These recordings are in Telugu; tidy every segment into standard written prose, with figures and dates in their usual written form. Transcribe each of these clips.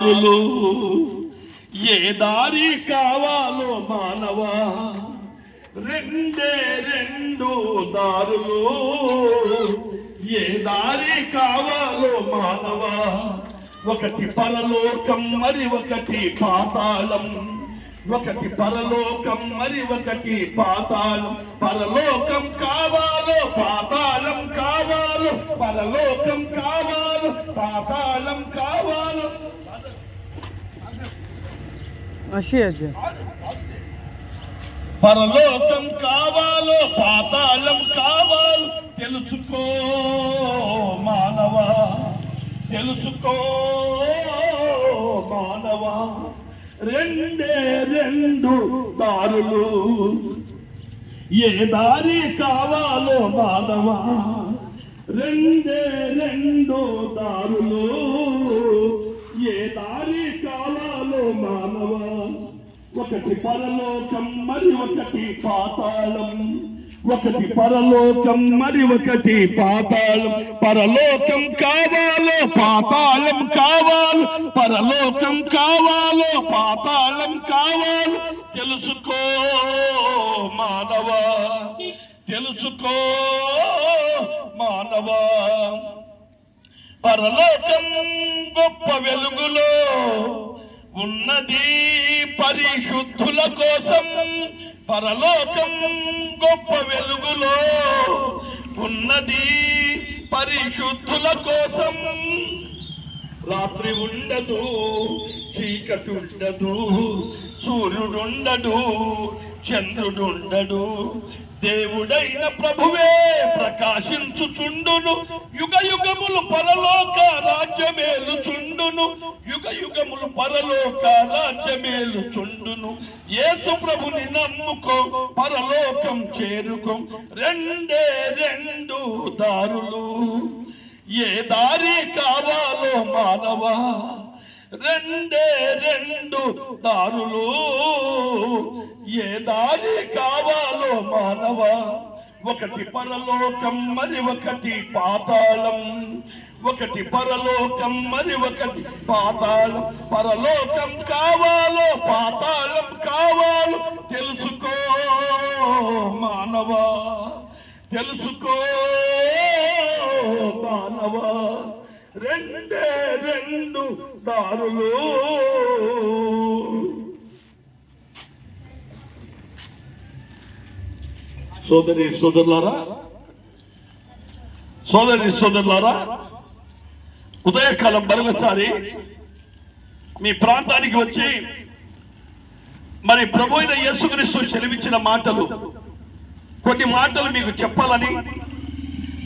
ఏ దారి కావాలో మానవా, రెండే రెండు దారులు. ఏ దారి కావాలో మానవా, ఒకటి పరలోకం మరి ఒకటి పాతాళం. ఒకటి పరలోకం మరి ఒకటి పాతాళం. పరలోకం కావాలో పాతాళం కావాలో, పరలోకం కావాలో పాతాళం కావాలో. పరలోకం కావాలో పాతాళం కావాలో తెలుసుకో మానవా, తెలుసుకో మానవా. రెండే రెండు దారులు. ఏ దారి కావాలో మానవా, రెండే రెండు దారులు. ఏ దారి కావాలో మానవా, ఒకటి పరలోకం మరి ఒకటి పాతాళం. ఒకటి పరలోకం మరి ఒకటి పాతాళం. పరలోకం కావాలో పాతాళం కావాలో, పరలోకం కావాలో పాతాళం కావాలో తెలుసుకో మానవా, తెలుసుకో మానవా. పరలోకం గొప్ప వెలుగులో ఉన్నది పరిశుద్ధుల కోసం. పరలోకం గొప్ప వెలుగులో ఉన్నది పరిశుద్ధుల కోసం. రాత్రి ఉండదు, చీకటి ఉండదు, సూర్యుడుండడు, చంద్రుడుండడు. దేవుడైన ప్రభువే ప్రకాశించుచుండును. యుగ యుగములు పరలోక రాజ్యమేలు చుండును. యుగ యుగములు పరలోక రాజ్యమేలు చుండును. యేసు ప్రభుని నమ్ముకో, పరలోకం చేరుకో. రెండే రెండు దారులు. ఏ దారి కావాలో మానవా, రెండే రెండు దారులు. ఏ దారి కావాలో మానవా, ఒకటి పరలోకం మరి ఒకటి పాతాళం. ఒకటి పరలోకం మరి ఒకటి పాతాళం. పరలోకం కావాలో పాతాళం కావాలో తెలుసుకో మానవా, తెలుసుకో మానవా. రెండే రెండు దారులు. సోదరి సోదరులారా, సోదరి సోదరులారా, ఉదయకాలం మరొకసారి మీ ప్రాంతానికి వచ్చి మరి ప్రభు అయిన యేసుక్రీస్తు సెలవిచ్చిన మాటలు, కొన్ని మాటలు మీకు చెప్పాలని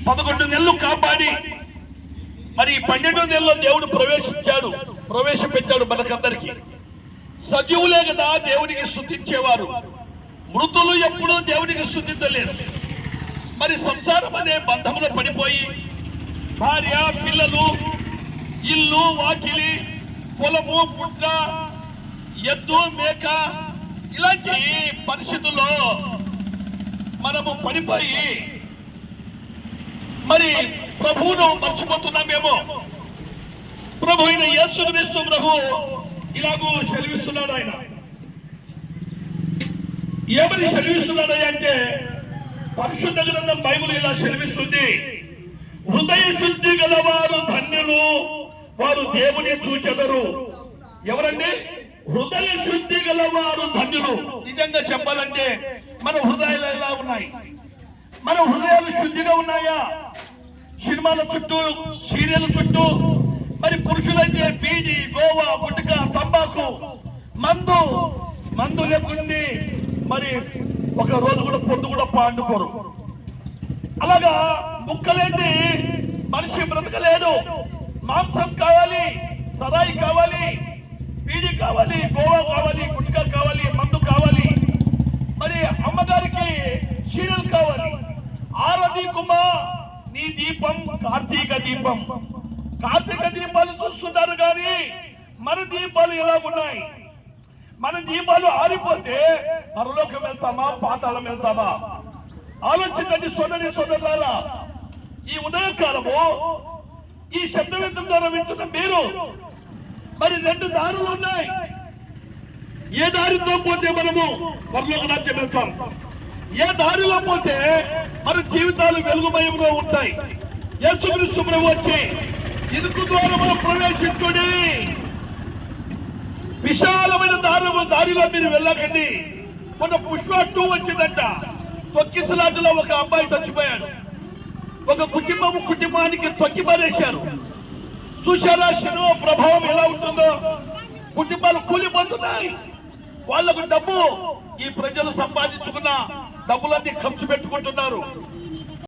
11 నెలలు కాపాడి మరి 12వ నెలలో దేవుడు ప్రవేశపెట్టాడు మనకందరికి. సజీవులే కదా దేవునికి స్తుతించేవారు, మృతులు ఎప్పుడూ దేవునికి స్తుతించలేదు. మరి సంసారం అనే బంధంలో పడిపోయి భార్య, పిల్లలు, ఇల్లు, వాకిలి, పొలము, పుట్ట, ఎద్దు, మేక ఇలాంటి పరిస్థితుల్లో మనము పడిపోయి మరి ప్రభువును మర్చిపోతున్నామేమో. ప్రభు అయిన యేసుక్రీస్తు ప్రభు ఇలాగూ సెలవిస్తున్నాడు. ఆయన ఏమని సెలవిస్తున్నాడు అంటే, పరిశుద్ధ గ్రంథం బైబిల్ ఇలా సెలవిస్తుంది, హృదయ శుద్ధి గలవారు ధన్యులు, వారు దేవుని చూచెదరు. ఎవరండి? హృదయ శుద్ధి గలవారు ధన్యులు. నిజంగా చెప్పాలంటే మన హృదయాలు ఎలా ఉన్నాయి? మన హృదయాలు శుద్ధిగా ఉన్నాయా? సినిమాల చుట్టూ, సీరియల్ చుట్టూ మరి పురుషులైతే బీడి, గోవా, గుట్క, తంబాకు, మందు లేకుండి మరి ఒక రోజు కూడా పొద్దు కూడా పండుకోరు. అలాగా ముక్కలేంటి మనిషి బ్రతకలేడు. మాంసం కావాలి, సరాయి కావాలి, బీడి కావాలి, గోవా కావాలి, గుట్కా కావాలి, మందు కావాలి, మరి అమ్మగారికి సీరియల్ కావాలి. ఆరదీకుమా నీ దీపం కార్తీక దీపం. కార్తీక దీపాలు చూస్తున్నారు కానీ మన దీపాలు ఎలా ఉన్నాయి? మన దీపాలు ఆరిపోతే పరలోకం వెళ్తామా, పాతాళం వెళ్తామా? ఆలోచించండి సోదరి సోదరులారా. ఈ ఉదయకాలము ఈ శబ్దవేదం ద్వారా వింటున్న మీరు మరి రెండు దారులు ఉన్నాయి. ఏ దారితో పోతే మనము పరలోక రాజ్యం వెళ్తాం, ఏ దారిలో పోతే మన జీవితాలు వెలుగుమయంలో ఉంటాయి. యేసుక్రీస్తు ప్రభువు వచ్చి ఇరుకు ద్వారములో ప్రవేశించుడి, విశాలమైన దారిలో మీరు వెళ్ళకండి. మొన్న పుష్ప 2 వచ్చిందంట. తొక్కిసలాటలో ఒక అబ్బాయి చచ్చిపోయాడు. ఒక కుటుంబానికి తొక్కి పారేశారు. చూశారా శిలువ ప్రభావం ఎలా ఉంటుందో? కుటుంబాలు కూలిపోతున్నాయి. వాళ్లకు డబ్బు, ఈ ప్రజలు సంపాదించుకున్న డబ్బులన్నీ ఖర్చు పెట్టుకుంటున్నారు.